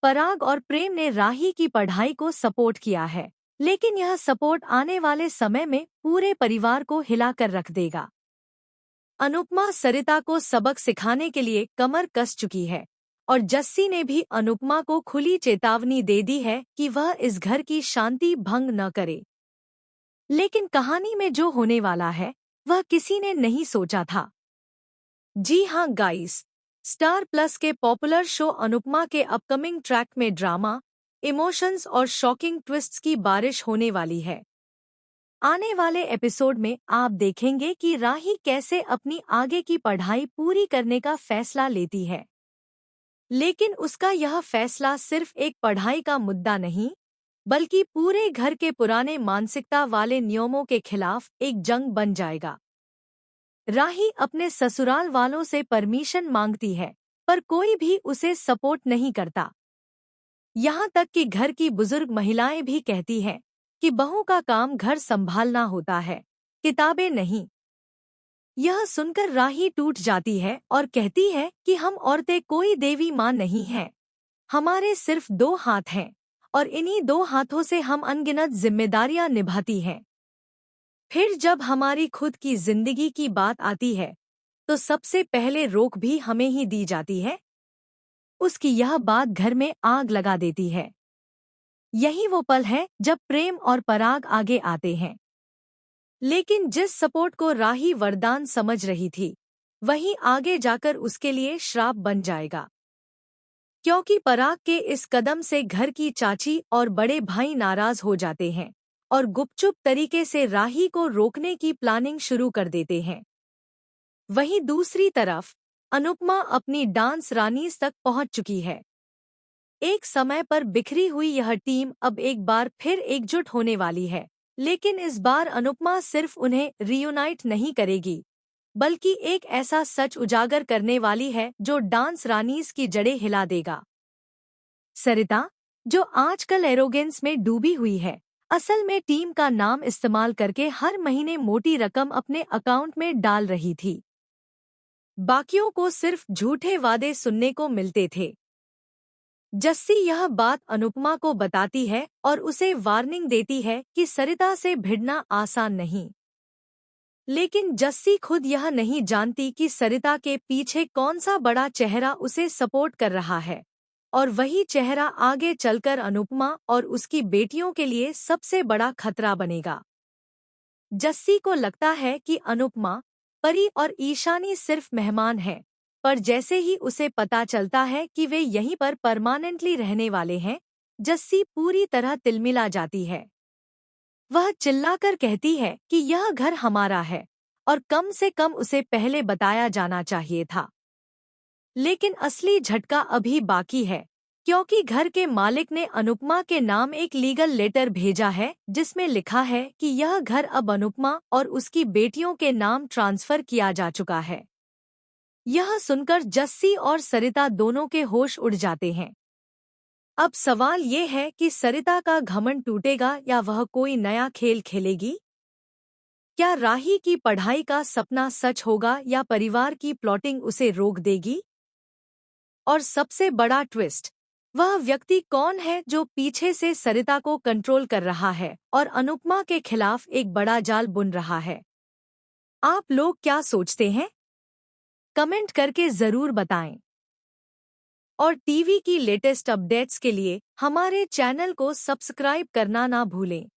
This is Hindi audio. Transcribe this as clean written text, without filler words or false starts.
पराग और प्रेम ने राही की पढ़ाई को सपोर्ट किया है, लेकिन यह सपोर्ट आने वाले समय में पूरे परिवार को हिलाकर रख देगा। अनुपमा सरिता को सबक सिखाने के लिए कमर कस चुकी है और जस्सी ने भी अनुपमा को खुली चेतावनी दे दी है कि वह इस घर की शांति भंग न करे। लेकिन कहानी में जो होने वाला है वह किसी ने नहीं सोचा था। जी हाँ गाइस, स्टार प्लस के पॉपुलर शो अनुपमा के अपकमिंग ट्रैक में ड्रामा, इमोशंस और शॉकिंग ट्विस्ट्स की बारिश होने वाली है। आने वाले एपिसोड में आप देखेंगे कि राही कैसे अपनी आगे की पढ़ाई पूरी करने का फैसला लेती है। लेकिन उसका यह फैसला सिर्फ एक पढ़ाई का मुद्दा नहीं, बल्कि पूरे घर के पुराने मानसिकता वाले नियमों के खिलाफ एक जंग बन जाएगा। राही अपने ससुराल वालों से परमिशन मांगती है, पर कोई भी उसे सपोर्ट नहीं करता। यहाँ तक कि घर की बुजुर्ग महिलाएं भी कहती हैं कि बहू का काम घर संभालना होता है, किताबें नहीं। यह सुनकर राही टूट जाती है और कहती है कि हम औरतें कोई देवी माँ नहीं हैं। हमारे सिर्फ 2 हाथ हैं और इन्हीं 2 हाथों से हम अनगिनत जिम्मेदारियां निभाती हैं। फिर जब हमारी खुद की जिंदगी की बात आती है तो सबसे पहले रोक भी हमें ही दी जाती है। उसकी यह बात घर में आग लगा देती है। यही वो पल है जब प्रेम और पराग आगे आते हैं। लेकिन जिस सपोर्ट को राही वरदान समझ रही थी, वही आगे जाकर उसके लिए श्राप बन जाएगा। क्योंकि पराग के इस कदम से घर की चाची और बड़े भाई नाराज हो जाते हैं और गुपचुप तरीके से राही को रोकने की प्लानिंग शुरू कर देते हैं। वहीं दूसरी तरफ अनुपमा अपनी डांस रानीज तक पहुंच चुकी है। एक समय पर बिखरी हुई यह टीम अब एक बार फिर एकजुट होने वाली है, लेकिन इस बार अनुपमा सिर्फ उन्हें रियूनाइट नहीं करेगी, बल्कि एक ऐसा सच उजागर करने वाली है जो डांस रानीज की जड़ें हिला देगा। सरिता, जो आजकल एरोगेंस में डूबी हुई है, असल में टीम का नाम इस्तेमाल करके हर महीने मोटी रकम अपने अकाउंट में डाल रही थी। बाकियों को सिर्फ झूठे वादे सुनने को मिलते थे। जस्सी यह बात अनुपमा को बताती है और उसे वार्निंग देती है कि सरिता से भिड़ना आसान नहीं। लेकिन जस्सी खुद यह नहीं जानती कि सरिता के पीछे कौन सा बड़ा चेहरा उसे सपोर्ट कर रहा है, और वही चेहरा आगे चलकर अनुपमा और उसकी बेटियों के लिए सबसे बड़ा खतरा बनेगा। जस्सी को लगता है कि अनुपमा, परी और ईशानी सिर्फ मेहमान हैं, पर जैसे ही उसे पता चलता है कि वे यहीं पर परमानेंटली रहने वाले हैं, जस्सी पूरी तरह तिलमिला जाती है। वह चिल्लाकर कहती है कि यह घर हमारा है और कम से कम उसे पहले बताया जाना चाहिए था। लेकिन असली झटका अभी बाकी है, क्योंकि घर के मालिक ने अनुपमा के नाम एक लीगल लेटर भेजा है जिसमें लिखा है कि यह घर अब अनुपमा और उसकी बेटियों के नाम ट्रांसफर किया जा चुका है। यह सुनकर जस्सी और सरिता दोनों के होश उड़ जाते हैं। अब सवाल ये है कि सरिता का घमंड टूटेगा या वह कोई नया खेल खेलेगी? क्या राही की पढ़ाई का सपना सच होगा या परिवार की प्लॉटिंग उसे रोक देगी? और सबसे बड़ा ट्विस्ट, वह व्यक्ति कौन है जो पीछे से सरिता को कंट्रोल कर रहा है और अनुपमा के खिलाफ एक बड़ा जाल बुन रहा है? आप लोग क्या सोचते हैं? कमेंट करके जरूर बताएं। और टीवी की लेटेस्ट अपडेट्स के लिए हमारे चैनल को सब्सक्राइब करना ना भूलें।